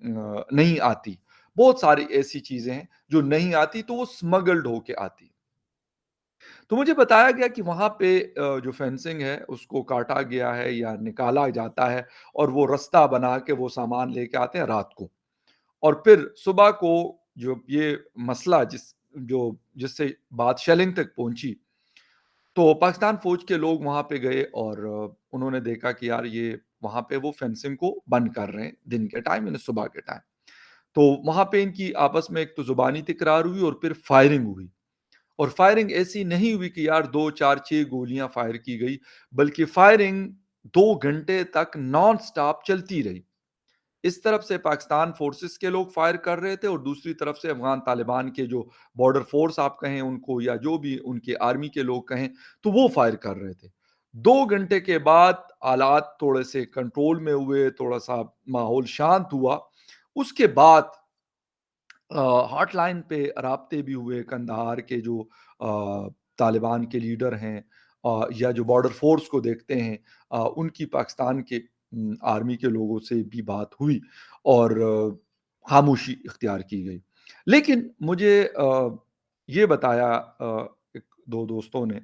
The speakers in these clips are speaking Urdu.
نہیں آتی۔ بہت ساری ایسی چیزیں ہیں جو نہیں آتی تو وہ اسمگلڈ ہو کے آتی۔ تو مجھے بتایا گیا کہ وہاں پہ جو فینسنگ ہے اس کو کاٹا گیا ہے یا نکالا جاتا ہے اور وہ رستہ بنا کے وہ سامان لے کے آتے ہیں رات کو، اور پھر صبح کو جو یہ مسئلہ جو جس سے بات شیلنگ تک پہنچی، تو پاکستان فوج کے لوگ وہاں پہ گئے اور انہوں نے دیکھا کہ یار یہ وہاں پہ وہ فینسنگ کو بند کر رہے ہیں دن کے ٹائم، یعنی صبح کے ٹائم۔ تو وہاں پہ ان کی آپس میں ایک تو زبانی تکرار ہوئی اور پھر فائرنگ ہوئی، اور فائرنگ ایسی نہیں ہوئی کہ یار 2 4 6 گولیاں فائر کی گئی، بلکہ فائرنگ 2 گھنٹے تک نان سٹاپ چلتی رہی۔ اس طرف سے پاکستان فورسز کے لوگ فائر کر رہے تھے اور دوسری طرف سے افغان طالبان کے جو بارڈر فورس آپ کہیں ان کو، یا جو بھی ان کے آرمی کے لوگ کہیں، تو وہ فائر کر رہے تھے۔ 2 گھنٹے کے بعد حالات تھوڑے سے کنٹرول میں ہوئے، تھوڑا سا ماحول شانت ہوا۔ اس کے بعد ہاٹ لائن پہ رابطے بھی ہوئے کندہار کے جو طالبان کے لیڈر ہیں، یا جو بارڈر فورس کو دیکھتے ہیں، ان کی پاکستان کے آرمی کے لوگوں سے بھی بات ہوئی اور خاموشی اختیار کی گئی۔ لیکن مجھے یہ بتایا ایک دو دوستوں نے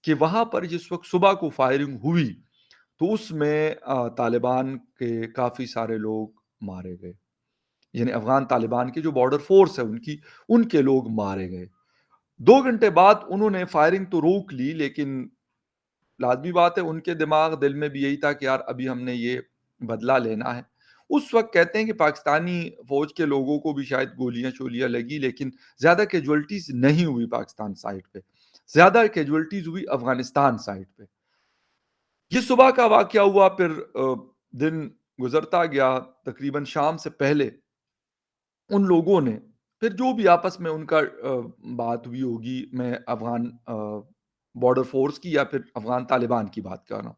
کہ وہاں پر جس وقت صبح کو فائرنگ ہوئی تو اس میں طالبان کے کافی سارے لوگ مارے گئے، یعنی افغان طالبان کی جو بارڈر فورس ہے ان کے لوگ مارے گئے۔ 2 گھنٹے بعد انہوں نے فائرنگ تو روک لی، لیکن لازمی بات ہے ان کے دماغ دل میں بھی یہی تھا کہ یار ابھی ہم نے یہ بدلہ لینا ہے۔ اس وقت کہتے ہیں کہ پاکستانی فوج کے لوگوں کو بھی شاید گولیاں شولیاں لگی، لیکن زیادہ کیجولٹیز نہیں ہوئی پاکستان سائڈ پہ، زیادہ کیجولٹیز ہوئی افغانستان سائڈ پہ۔ یہ صبح کا واقعہ ہوا، پھر دن گزرتا گیا، تقریباً شام سے پہلے ان لوگوں نے پھر جو بھی آپس میں ان کا بات ہوئی ہوگی، میں افغان بارڈر فورس کی یا پھر افغان طالبان کی بات کر رہا ہوں،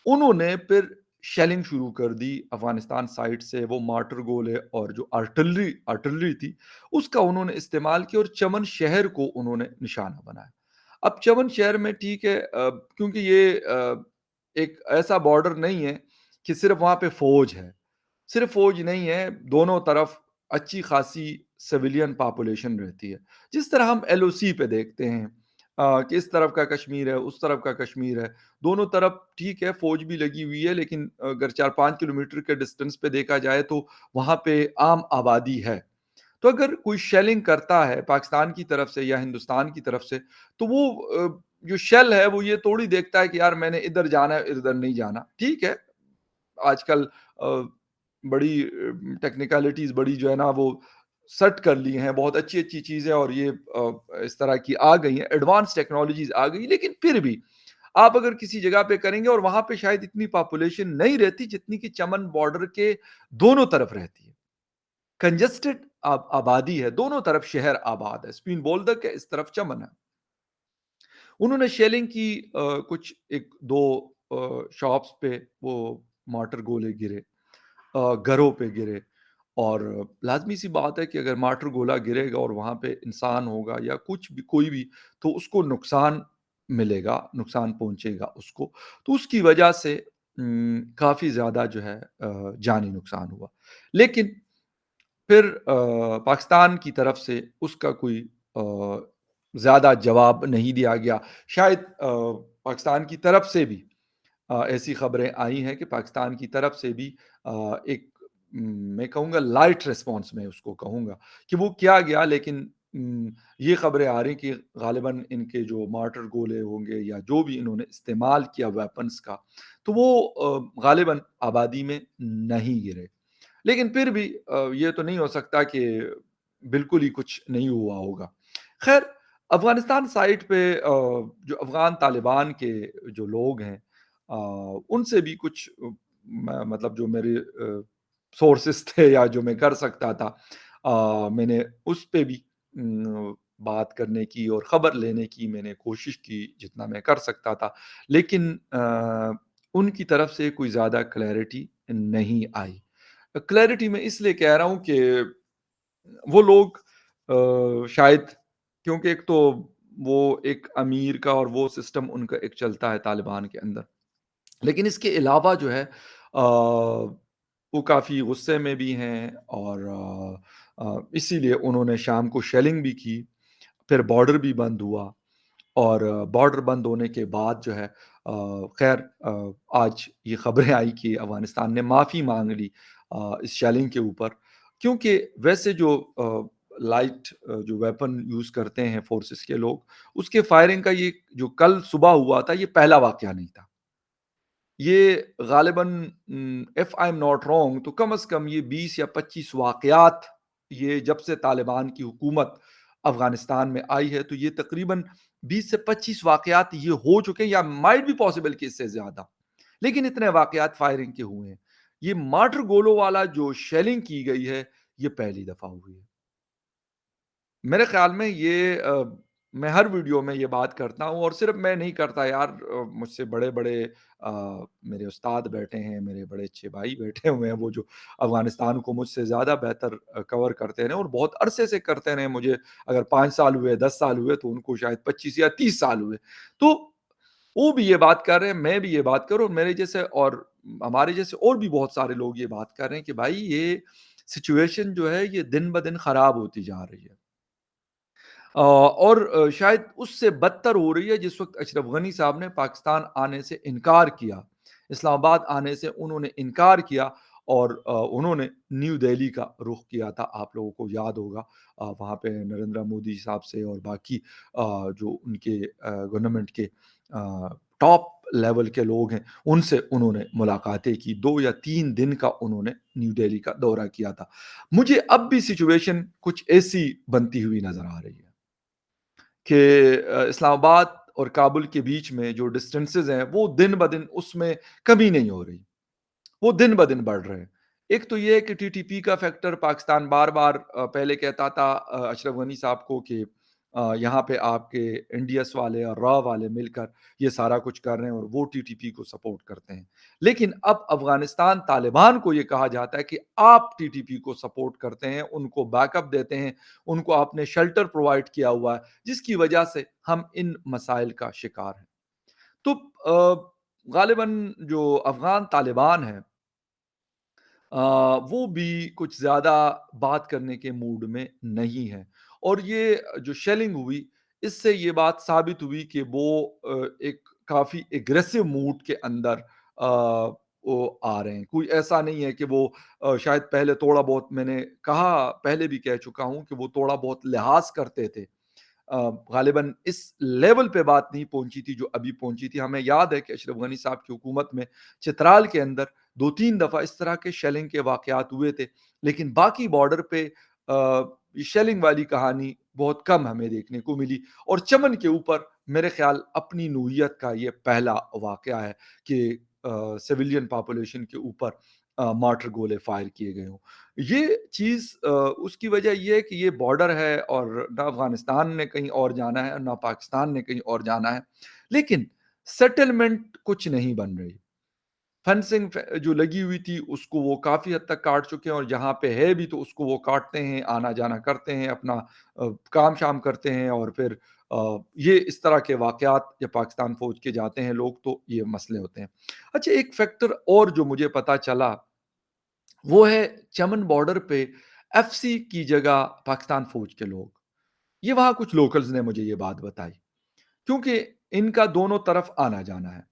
انہوں نے پھر شیلنگ شروع کر دی افغانستان سائڈ سے۔ وہ مارٹر گولے اور جو آرٹلری تھی اس کا انہوں نے استعمال کیا اور چمن شہر کو انہوں نے نشانہ بنایا۔ اب چمن شہر میں ٹھیک ہے، کیونکہ یہ ایک ایسا بارڈر نہیں ہے کہ صرف وہاں پہ فوج ہے، صرف فوج نہیں ہے، دونوں طرف اچھی خاصی سویلین پاپولیشن رہتی ہے، جس طرح ہم ایل او سی پہ دیکھتے ہیں کہ اس طرف کا کشمیر ہے، اس طرف کا کشمیر ہے، دونوں طرف ٹھیک ہے فوج بھی لگی ہوئی ہے، لیکن اگر 4 5 کلومیٹر کے ڈسٹنس پہ دیکھا جائے تو وہاں پہ عام آبادی ہے۔ تو اگر کوئی شیلنگ کرتا ہے پاکستان کی طرف سے یا ہندوستان کی طرف سے، تو وہ جو شیل ہے وہ یہ توڑی دیکھتا ہے کہ یار میں نے ادھر جانا ہے، ادھر نہیں جانا۔ ٹھیک ہے، آج کل بڑی ٹیکنیکلٹیز بڑی جو ہے نا وہ سیٹ کر لی ہیں، بہت اچھی اچھی چیزیں، اور یہ اس طرح کی آ گئی ہیں، ایڈوانس ٹیکنالوجیز آ گئی، لیکن پھر بھی آپ اگر کسی جگہ پہ کریں گے اور وہاں پہ شاید اتنی پاپولیشن نہیں رہتی جتنی کہ چمن بارڈر کے دونوں طرف رہتی ہے، کنجسٹڈ آبادی ہے، دونوں طرف شہر آباد ہے، اسپین بولدک ہے، اس طرف چمن ہے۔ انہوں نے شیلنگ کی، کچھ ایک دو شاپس پہ وہ مارٹر گولے گرے، گھروں پہ گرے، اور لازمی سی بات ہے کہ اگر مارٹر گولا گرے گا اور وہاں پہ انسان ہوگا یا کچھ بھی کوئی بھی، تو اس کو نقصان ملے گا، نقصان پہنچے گا اس کو، تو اس کی وجہ سے کافی زیادہ جو ہے جانی نقصان ہوا۔ لیکن پھر پاکستان کی طرف سے اس کا کوئی زیادہ جواب نہیں دیا گیا۔ شاید پاکستان کی طرف سے بھی ایسی خبریں آئی ہیں کہ پاکستان کی طرف سے بھی ایک میں کہوں گا لائٹ ریسپانس، میں اس کو کہوں گا کہ وہ کیا گیا، لیکن یہ خبریں آ رہی کہ غالباً ان کے جو مارٹر گولے ہوں گے یا جو بھی انہوں نے استعمال کیا ویپنز کا، تو وہ غالباً آبادی میں نہیں گرے۔ لیکن پھر بھی یہ تو نہیں ہو سکتا کہ بالکل ہی کچھ نہیں ہوا ہوگا۔ خیر، افغانستان سائٹ پہ جو افغان طالبان کے جو لوگ ہیں، ان سے بھی کچھ مطلب جو میرے سورسز تھے یا جو میں کر سکتا تھا، میں نے اس پہ بھی بات کرنے کی اور خبر لینے کی میں نے کوشش کی جتنا میں کر سکتا تھا، لیکن ان کی طرف سے کوئی زیادہ کلیئرٹی نہیں آئی۔ کلیئرٹی میں اس لیے کہہ رہا ہوں کہ وہ لوگ شاید، کیونکہ ایک تو وہ ایک امیر کا اور وہ سسٹم ان کا ایک چلتا ہے طالبان کے اندر، لیکن اس کے علاوہ جو ہے وہ کافی غصے میں بھی ہیں اور اسی لیے انہوں نے شام کو شیلنگ بھی کی، پھر بارڈر بھی بند ہوا اور بارڈر بند ہونے کے بعد جو ہے خیر آج یہ خبریں آئی کہ افغانستان نے معافی مانگ لی اس شیلنگ کے اوپر، کیونکہ ویسے جو لائٹ جو ویپن یوز کرتے ہیں فورسز کے لوگ، اس کے فائرنگ کا یہ جو کل صبح ہوا تھا یہ پہلا واقعہ نہیں تھا۔ یہ غالباً if I am not wrong تو کم از کم یہ 20 یا 25 واقعات، یہ جب سے طالبان کی حکومت افغانستان میں آئی ہے تو یہ تقریباً 20 سے 25 واقعات یہ ہو چکے ہیں، یا مائٹ بھی پاسبل کہ اس سے زیادہ، لیکن اتنے واقعات فائرنگ کے ہوئے ہیں۔ یہ مارٹر گولوں والا جو شیلنگ کی گئی ہے یہ پہلی دفعہ ہوئی ہے۔ میرے خیال میں یہ میں ہر ویڈیو میں یہ بات کرتا ہوں، اور صرف میں نہیں کرتا یار، مجھ سے بڑے بڑے آ، میرے استاد بیٹھے ہیں، میرے بڑے اچھے بھائی بیٹھے ہوئے ہیں، وہ جو افغانستان کو مجھ سے زیادہ بہتر کور کرتے رہے اور بہت عرصے سے کرتے رہے، مجھے اگر 5 سال ہوئے 10 سال ہوئے تو ان کو شاید 25 یا 30 سال ہوئے، تو وہ بھی یہ بات کر رہے ہیں، میں بھی یہ بات کروں، اور میرے جیسے اور ہمارے جیسے اور بھی بہت سارے لوگ یہ بات کر رہے ہیں کہ بھائی یہ سچویشن جو ہے یہ دن بدن خراب ہوتی جا رہی ہے، اور شاید اس سے بدتر ہو رہی ہے جس وقت اشرف غنی صاحب نے پاکستان آنے سے انکار کیا، اسلام آباد آنے سے انہوں نے انکار کیا، اور انہوں نے نیو دہلی کا رخ کیا تھا، آپ لوگوں کو یاد ہوگا وہاں پہ نریندر مودی صاحب سے اور باقی جو ان کے گورنمنٹ کے ٹاپ لیول کے لوگ ہیں ان سے انہوں نے ملاقاتیں کی، 2 یا 3 دن کا انہوں نے نیو دہلی کا دورہ کیا تھا۔ مجھے اب بھی سچویشن کچھ ایسی بنتی ہوئی نظر آ رہی ہے کہ اسلام آباد اور کابل کے بیچ میں جو ڈسٹینسز ہیں وہ دن بدن اس میں کمی نہیں ہو رہی، وہ دن بدن بڑھ رہے ہیں۔ ایک تو یہ ہے کہ ٹی ٹی پی کا فیکٹر پاکستان بار بار پہلے کہتا تھا اشرف غنی صاحب کو کہ یہاں پہ آپ کے انڈیس والے اور را والے مل کر یہ سارا کچھ کر رہے ہیں اور وہ ٹی ٹی پی کو سپورٹ کرتے ہیں، لیکن اب افغانستان طالبان کو یہ کہا جاتا ہے کہ آپ ٹی ٹی پی کو سپورٹ کرتے ہیں، ان کو بیک اپ دیتے ہیں، ان کو آپ نے شیلٹر پرووائڈ کیا ہوا ہے، جس کی وجہ سے ہم ان مسائل کا شکار ہیں۔ تو غالباً جو افغان طالبان ہیں وہ بھی کچھ زیادہ بات کرنے کے موڈ میں نہیں ہے، اور یہ جو شیلنگ ہوئی اس سے یہ بات ثابت ہوئی کہ وہ ایک کافی اگریسو موڈ کے اندر آ، وہ آ رہے ہیں، کوئی ایسا نہیں ہے کہ وہ شاید پہلے تھوڑا بہت، میں نے کہا پہلے بھی کہہ چکا ہوں کہ وہ تھوڑا بہت لحاظ کرتے تھے، غالباً اس لیول پہ بات نہیں پہنچی تھی جو ابھی پہنچی تھی۔ ہمیں یاد ہے کہ اشرف غنی صاحب کی حکومت میں چترال کے اندر 2 3 دفعہ اس طرح کے شیلنگ کے واقعات ہوئے تھے، لیکن باقی بارڈر پہ یہ شیلنگ والی کہانی بہت کم ہمیں دیکھنے کو ملی، اور چمن کے اوپر میرے خیال اپنی نوعیت کا یہ پہلا واقعہ ہے کہ سویلین پاپولیشن کے اوپر مارٹر گولے فائر کیے گئے ہوں۔ یہ چیز اس کی وجہ یہ ہے کہ یہ بارڈر ہے اور نہ افغانستان نے کہیں اور جانا ہے اور نہ پاکستان نے کہیں اور جانا ہے، لیکن سیٹلمنٹ کچھ نہیں بن رہی۔ فینسنگ جو لگی ہوئی تھی اس کو وہ کافی حد تک کاٹ چکے ہیں، اور جہاں پہ ہے بھی تو اس کو وہ کاٹتے ہیں، آنا جانا کرتے ہیں، اپنا کام شام کرتے ہیں، اور پھر یہ اس طرح کے واقعات جب پاکستان فوج کے جاتے ہیں لوگ تو یہ مسئلے ہوتے ہیں۔ اچھا، ایک فیکٹر اور جو مجھے پتا چلا وہ ہے چمن بارڈر پہ ایف سی کی جگہ پاکستان فوج کے لوگ، یہ وہاں کچھ لوکلز نے مجھے یہ بات بتائی، کیونکہ ان کا دونوں طرف آنا جانا ہے۔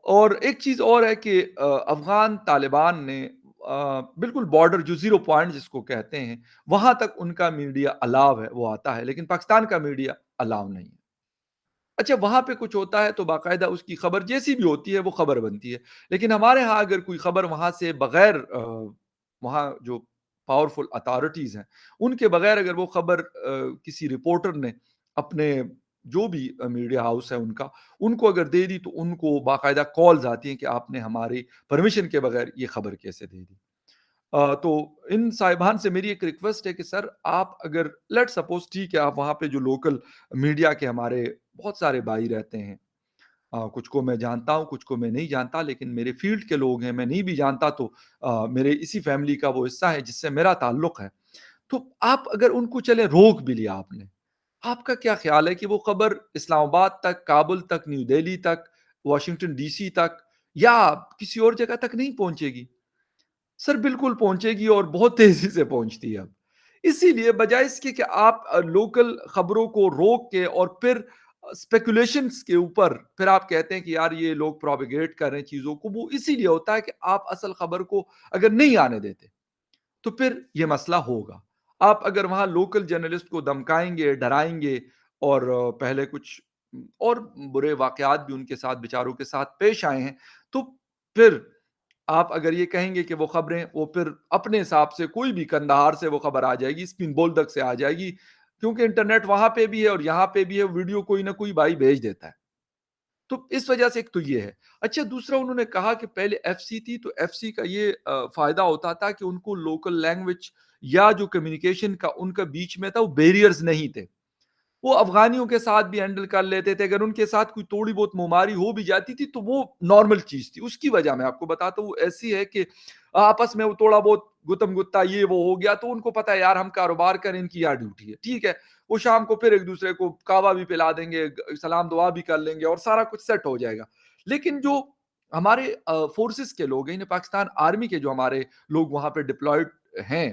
اور ایک چیز اور ہے کہ افغان طالبان نے بالکل بارڈر جو 0 پوائنٹ جس کو کہتے ہیں وہاں تک ان کا میڈیا الاؤ ہے، وہ آتا ہے، لیکن پاکستان کا میڈیا الاؤ نہیں ہے۔ اچھا، وہاں پہ کچھ ہوتا ہے تو باقاعدہ اس کی خبر جیسی بھی ہوتی ہے وہ خبر بنتی ہے، لیکن ہمارے ہاں اگر کوئی خبر وہاں سے بغیر وہاں جو پاورفل اتھارٹیز ہیں ان کے بغیر اگر وہ خبر کسی رپورٹر نے اپنے جو بھی میڈیا ہاؤس ہے ان کا، ان کو اگر دے دی تو ان کو باقاعدہ کالز آتی ہیں کہ آپ نے ہماری پرمیشن کے بغیر یہ خبر کیسے دے دی۔ تو ان صاحبان سے میری ایک ریکویسٹ ہے کہ سر آپ اگر لیٹ سپوز ٹھیک ہے آپ وہاں پہ جو لوکل میڈیا کے ہمارے بہت سارے بھائی رہتے ہیں، کچھ کو میں جانتا ہوں کچھ کو میں نہیں جانتا، لیکن میرے فیلڈ کے لوگ ہیں، میں نہیں بھی جانتا تو میرے اسی فیملی کا وہ حصہ ہے جس سے میرا تعلق ہے، تو آپ اگر ان کو چلے روک بھی لیا آپ نے، آپ کا کیا خیال ہے کہ وہ خبر اسلام آباد تک، کابل تک، نیو دہلی تک، واشنگٹن ڈی سی تک یا کسی اور جگہ تک نہیں پہنچے گی؟ سر بالکل پہنچے گی اور بہت تیزی سے پہنچتی ہے اب۔ اسی لیے بجائے اس کے کہ آپ لوکل خبروں کو روک کے اور پھر اسپیکولیشنز کے اوپر پھر آپ کہتے ہیں کہ یار یہ لوگ پروپیگیٹ کر رہے ہیں چیزوں کو، وہ اسی لیے ہوتا ہے کہ آپ اصل خبر کو اگر نہیں آنے دیتے تو پھر یہ مسئلہ ہوگا۔ آپ اگر وہاں لوکل جرنلسٹ کو دھمکائیں گے، ڈرائیں گے اور پہلے کچھ اور برے واقعات بھی ان کے ساتھ بیچاروں کے ساتھ پیش آئے ہیں، تو پھر آپ اگر یہ کہیں گے کہ وہ خبریں وہ پھر اپنے حساب سے کوئی بھی کندہار سے وہ خبر آ جائے گی، اسپن بولدک سے آ جائے گی، کیونکہ انٹرنیٹ وہاں پہ بھی ہے اور یہاں پہ بھی ہے، ویڈیو کوئی نہ کوئی بھائی بھیج دیتا ہے۔ تو اس وجہ سے ایک تو یہ ہے۔ اچھا دوسرا انہوں نے کہا کہ پہلے ایف سی تھی تو ایف سی کا یہ فائدہ ہوتا تھا کہ ان کو لوکل لینگویج یا جو کمیونیکیشن کا ان کا بیچ میں تھا وہ بیریئرز نہیں تھے، وہ افغانیوں کے ساتھ بھی ہینڈل کر لیتے تھے، اگر ان کے ساتھ کوئی تھوڑی بہت مماری ہو بھی جاتی تھی تو وہ نارمل چیز تھی۔ اس کی وجہ میں آپ کو بتاتا ہوں وہ ایسی ہے کہ آپس میں وہ تھوڑا بہت گتم گتا یہ وہ ہو گیا تو ان کو پتا ہے یار ہم کاروبار کریں، ان کی یار ڈیوٹی ہے، ٹھیک ہے، وہ شام کو پھر ایک دوسرے کو کعوہ بھی پلا دیں گے، سلام دعا بھی کر لیں گے اور سارا کچھ سیٹ ہو جائے گا۔ لیکن جو ہمارے فورسز کے لوگ ہیں، پاکستان آرمی کے جو ہمارے لوگ وہاں پہ ڈپلائڈ ہیں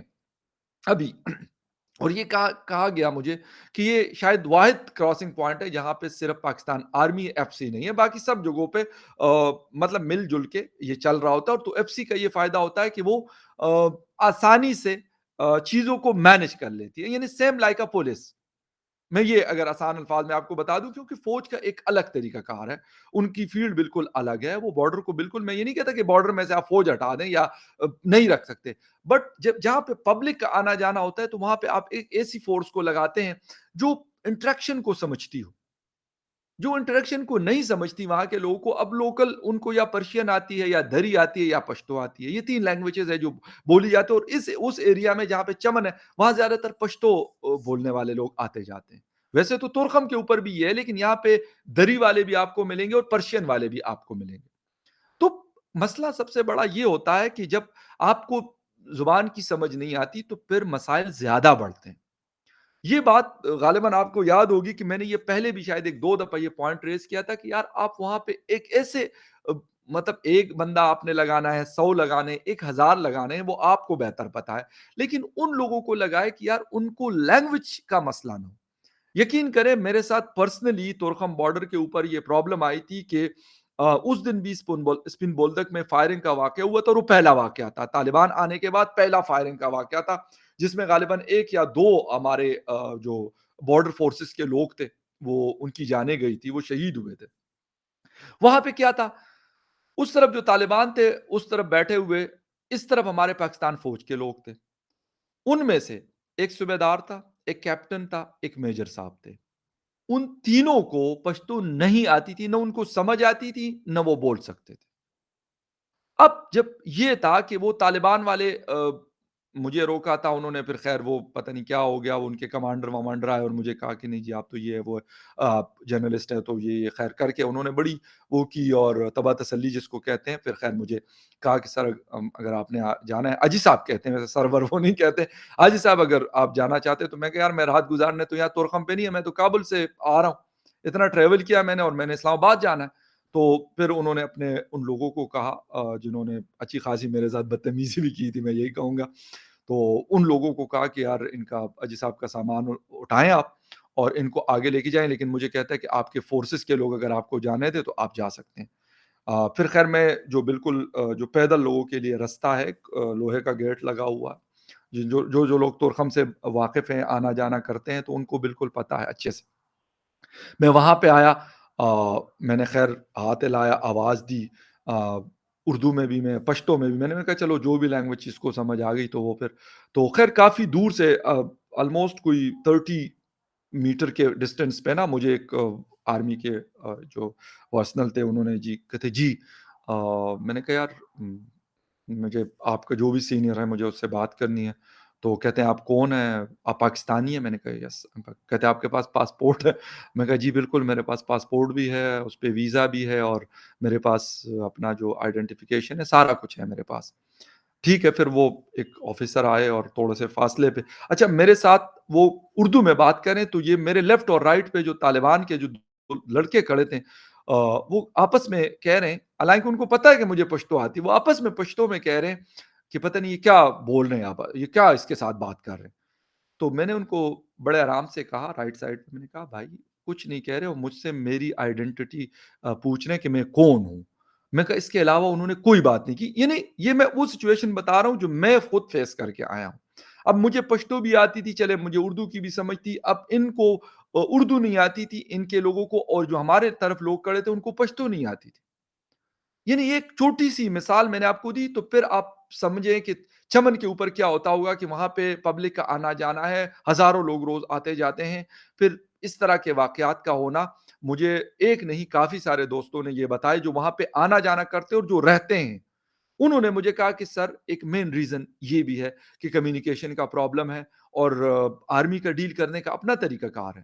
ابھی، اور یہ کہا گیا مجھے کہ یہ شاید واحد کراسنگ پوائنٹ ہے جہاں پہ صرف پاکستان آرمی ایف سی نہیں ہے، باقی سب جگہوں پہ مطلب مل جل کے یہ چل رہا ہوتا ہے، اور تو ایف سی کا یہ فائدہ ہوتا ہے کہ وہ آسانی سے چیزوں کو مینج کر لیتی ہے، یعنی سیم لائک اے پولیس۔ میں یہ اگر آسان الفاظ میں آپ کو بتا دوں، کیونکہ فوج کا ایک الگ طریقہ کار ہے، ان کی فیلڈ بالکل الگ ہے، وہ بارڈر کو بالکل، میں یہ نہیں کہتا کہ بارڈر میں سے آپ فوج ہٹا دیں یا نہیں رکھ سکتے، بٹ جب جہاں پہ پبلک کا آنا جانا ہوتا ہے تو وہاں پہ آپ ایک ایسی فورس کو لگاتے ہیں جو انٹریکشن کو سمجھتی ہو، جو انٹریکشن کو نہیں سمجھتی وہاں کے لوگوں کو، اب لوکل ان کو یا پرشین آتی ہے یا دری آتی ہے یا پشتو آتی ہے، یہ تین لینگویجز ہے جو بولی جاتی ہے، اور اس ایریا میں جہاں پہ چمن ہے وہاں زیادہ تر پشتو بولنے والے لوگ آتے جاتے ہیں۔ ویسے تو ترخم کے اوپر بھی یہ ہے، لیکن یہاں پہ دری والے بھی آپ کو ملیں گے اور پرشین والے بھی آپ کو ملیں گے۔ تو مسئلہ سب سے بڑا یہ ہوتا ہے کہ جب آپ کو زبان کی سمجھ نہیں آتی تو پھر مسائل زیادہ بڑھتے ہیں۔ یہ بات غالباً آپ کو یاد ہوگی کہ میں نے یہ پہلے بھی شاید ایک دو دفعہ یہ پوائنٹ ریز کیا تھا کہ یار آپ وہاں پہ ایک ایسے مطلب ایک بندہ آپ نے لگانا ہے، 100 لگانے، 1000 لگانے ہیں، وہ آپ کو بہتر پتا ہے، لیکن ان لوگوں کو لگائے کہ یار ان کو لینگویج کا مسئلہ نہ ہو۔ یقین کریں میرے ساتھ پرسنلی تورخم بارڈر کے اوپر یہ پرابلم آئی تھی کہ اس دن بھی اسپن بولدک میں فائرنگ کا واقعہ ہوا تھا، اور وہ پہلا واقعہ تھا طالبان آنے کے بعد، پہلا فائرنگ کا واقعہ تھا جس میں غالباً ایک یا دو ہمارے جو بارڈر فورسز کے لوگ تھے وہ ان کی جانیں گئی تھی، وہ شہید ہوئے تھے۔ وہاں پہ کیا تھا، اس طرف جو طالبان تھے اس طرف بیٹھے ہوئے، اس طرف ہمارے پاکستان فوج کے لوگ تھے، ان میں سے ایک صوبے دار تھا، ایک کیپٹن تھا، ایک میجر صاحب تھے۔ ان تینوں کو پشتو نہیں آتی تھی، نہ ان کو سمجھ آتی تھی، نہ وہ بول سکتے تھے۔ اب جب یہ تھا کہ وہ طالبان والے مجھے روکا تھا انہوں نے، پھر خیر وہ پتہ نہیں کیا ہو گیا، وہ ان کے کمانڈر ومانڈر آئے اور مجھے کہا کہ نہیں جی آپ تو یہ ہے وہ ہے، آپ جرنلسٹ ہیں تو یہ خیر کر کے انہوں نے بڑی وہ کی اور تبا تسلی جس کو کہتے ہیں، پھر خیر مجھے کہا کہ سر اگر آپ نے جانا ہے، اجی صاحب کہتے ہیں ویسے، سرور وہ نہیں کہتے، اجی صاحب اگر آپ جانا چاہتے ہیں تو میں کہ یار میں رات گزارنے تو یہاں تورخم پہ نہیں ہے، میں تو کابل سے آ رہا ہوں، اتنا ٹریول کیا میں نے اور میں نے اسلام آباد جانا ہے۔ تو پھر انہوں نے اپنے ان لوگوں کو کہا جنہوں نے اچھی خاصی میرے ساتھ بدتمیزی بھی کی تھی، میں یہی کہوں گا، تو ان لوگوں کو کہا کہ یار ان کا اجی صاحب کا سامان اٹھائیں آپ اور ان کو آگے لے کے جائیں، لیکن مجھے کہتا ہے کہ آپ کے فورسز کے لوگ اگر آپ کو جانے تھے تو آپ جا سکتے ہیں۔ پھر خیر میں جو بالکل جو پیدل لوگوں کے لیے رستہ ہے، لوہے کا گیٹ لگا ہوا ہے، جو لوگ تورخم سے واقف ہیں، آنا جانا کرتے ہیں تو ان کو بالکل پتہ ہے اچھے سے۔ میں وہاں پہ آیا، میں نے خیر ہاتھ ہلایا، آواز دی، اردو میں بھی، میں پشتو میں بھی، میں نے کہا چلو جو بھی لینگویج اس کو سمجھ آ گئی تو وہ پھر تو خیر کافی دور سے آلموسٹ کوئی 30 میٹر کے ڈسٹینس پہ نا مجھے ایک آرمی کے جو پرسنل تھے انہوں نے جی کہتے جی میں نے کہا یار مجھے آپ کا جو بھی سینئر ہے مجھے اس سے بات کرنی ہے، تو کہتے ہیں آپ کون ہیں، آپ پاکستانی ہیں، میں نے کہا یس، کہتے ہیں آپ کے پاس پاسپورٹ ہے، میں کہا جی بالکل میرے پاس پاسپورٹ بھی ہے، اس پہ ویزا بھی ہے اور میرے پاس اپنا جو آئیڈینٹیفیکیشن ہے سارا کچھ ہے میرے پاس۔ ٹھیک ہے، پھر وہ ایک آفیسر آئے اور تھوڑے سے فاصلے پہ، اچھا میرے ساتھ وہ اردو میں بات کریں تو یہ میرے لیفٹ اور رائٹ پہ جو طالبان کے جو لڑکے کھڑے تھے وہ آپس میں کہہ رہے ہیں، حالانکہ ان کو پتا ہے کہ مجھے پشتو آتی، وہ آپس میں پشتو میں کہہ رہے ہیں کہ پتہ نہیں یہ کیا بول رہے ہیں آپ، یہ کیا اس کے ساتھ بات کر رہے ہیں۔ تو میں نے ان کو بڑے آرام سے کہا رائٹ سائڈ پہ، میں نے کہا بھائی کچھ نہیں کہہ رہے ہو، مجھ سے میری آئیڈینٹٹی پوچھ رہے ہیں کہ میں کون ہوں۔ میں کہا اس کے علاوہ انہوں نے کوئی بات نہیں کی، یعنی یہ میں وہ سچویشن بتا رہا ہوں جو میں خود فیس کر کے آیا ہوں۔ اب مجھے پشتو بھی آتی تھی، چلے مجھے اردو کی بھی سمجھ تھی، اب ان کو اردو نہیں آتی تھی ان کے لوگوں کو، اور جو ہمارے طرف لوگ کھڑے تھے ان کو پشتو نہیں آتی تھی۔ یعنی یہ ایک چھوٹی سی مثال میں نے آپ کو دی، تو پھر آپ سمجھیں کہ چمن کے اوپر کیا ہوتا ہوگا کہ وہاں پہ پبلک کا آنا جانا ہے، ہزاروں لوگ روز آتے جاتے ہیں۔ پھر اس طرح کے واقعات کا ہونا، مجھے ایک نہیں کافی سارے دوستوں نے یہ بتائے جو وہاں پہ آنا جانا کرتے اور جو رہتے ہیں۔ انہوں نے مجھے کہا کہ سر ایک مین ریزن یہ بھی ہے کہ کمیونیکیشن کا پرابلم ہے، اور آرمی کا ڈیل کرنے کا اپنا طریقہ کار ہے۔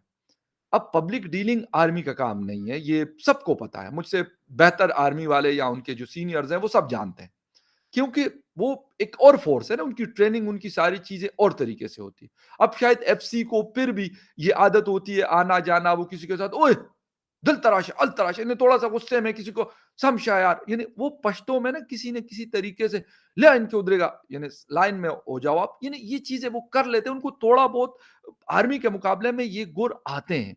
اب پبلک ڈیلنگ آرمی کا کام نہیں ہے، یہ سب کو پتا ہے، مجھ سے بہتر آرمی والے یا ان کے جو سینئرز ہیں وہ سب جانتے ہیں، کیونکہ وہ ایک اور فورس ہے نا، ان کی ٹریننگ ان کی ساری چیزیں اور طریقے سے ہوتی ہے۔ اب شاید ایف سی کو پھر بھی یہ عادت ہوتی ہے آنا جانا، وہ کسی کے ساتھ اوئے دل تراش التراش، یعنی تھوڑا سا غصے میں کسی کو سمجھا یار، یعنی وہ پشتوں میں نا کسی نہ کسی طریقے سے لے ان کے ادھرے گا، یعنی لائن میں ہو جاؤ آپ، یعنی یہ چیزیں وہ کر لیتے ہیں، ان کو تھوڑا بہت آرمی کے مقابلے میں یہ گر آتے ہیں۔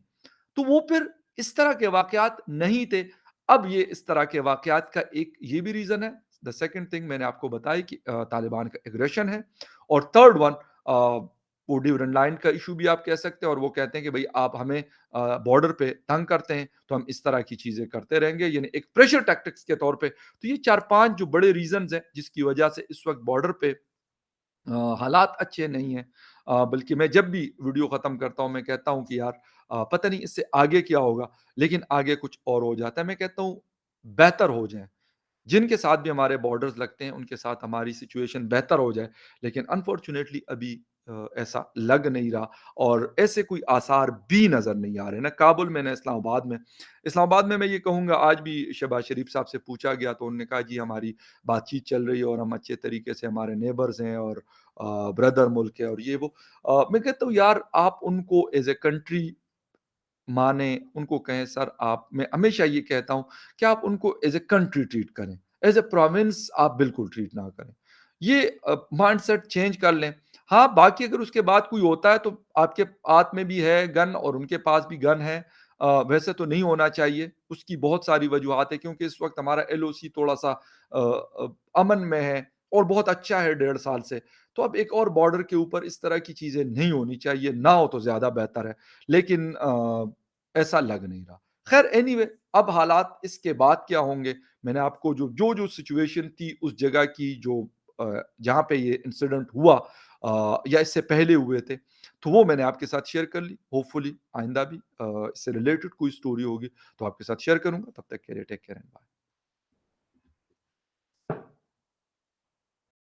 تو وہ پھر اس طرح کے واقعات نہیں تھے۔ اب یہ اس طرح کے واقعات کا ایک یہ بھی ریزن ہے، دا سیکنڈ تھنگ میں نے آپ کو بتائی کہ طالبان کا ایگریشن ہے، اور تھرڈ ون وہ ڈیورن لائن کا ایشو بھی آپ کہہ سکتے ہیں، اور وہ کہتے ہیں کہ بھائی آپ ہمیں بارڈر پہ تنگ کرتے ہیں تو ہم اس طرح کی چیزیں کرتے رہیں گے، یعنی ایک پریشر ٹیکٹکس کے طور پہ۔ تو یہ 4-5 جو بڑے ریزنز ہیں جس کی وجہ سے اس وقت بارڈر پہ حالات اچھے نہیں ہیں۔ بلکہ میں جب بھی ویڈیو ختم کرتا ہوں میں کہتا ہوں کہ یار پتہ نہیں اس سے آگے کیا ہوگا، لیکن آگے کچھ اور ہو جاتا ہے۔ میں کہتا ہوں بہتر ہو جائیں، جن کے ساتھ بھی ہمارے بارڈرز لگتے ہیں ان کے ساتھ ہماری سچویشن بہتر ہو جائے، لیکن انفارچونیٹلی ابھی ایسا لگ نہیں رہا، اور ایسے کوئی آثار بھی نظر نہیں آ رہے، نہ کابل میں نہ اسلام آباد میں یہ کہوں گا آج بھی شہباز شریف صاحب سے پوچھا گیا تو انہوں نے کہا جی ہماری بات چیت چل رہی ہے اور ہم اچھے طریقے سے، ہمارے نیبرز ہیں اور بردر ملک ہے اور یہ وہ۔ میں کہتا ہوں یار آپ ان کو ایز اے کنٹری مانیں، ان کو کہیں سر آپ، میں ہمیشہ یہ کہتا ہوں کہ آپ ان کو ایز اے کنٹری ٹریٹ کریں، ایز اے پروونس آپ بالکل ٹریٹ نہ کریں۔ یہ مائنڈ سیٹ چینج کر لیں۔ ہاں باقی اگر اس کے بعد کوئی ہوتا ہے تو آپ کے ہاتھ میں بھی ہے گن اور ان کے پاس بھی گن ہے، ویسے تو نہیں ہونا چاہیے، اس کی بہت ساری وجوہات ہیں، کیونکہ اس وقت ہمارا ایل او سی تھوڑا سا امن میں ہے اور بہت اچھا ہے 1.5 سال سے۔ تو اب ایک اور بارڈر کے اوپر اس طرح کی چیزیں نہیں ہونی چاہیے، نہ ہو تو زیادہ بہتر ہے، لیکن ایسا لگ نہیں رہا۔ خیر اینی وے اب حالات اس کے بعد کیا ہوں گے، میں نے آپ کو جو سچویشن تھی اس جگہ کی، جو جہاں پہ یہ انسیڈنٹ ہوا یا اس سے پہلے ہوئے تھے، تو وہ میں نے آپ کے ساتھ شیئر کر لی۔ ہوپ فلی آئندہ بھی اس سے ریلیٹڈ کوئی سٹوری ہوگی تو آپ کے ساتھ شیئر کروں گا۔ تب تک کے لیے ٹیک کیئر اینڈ بائے۔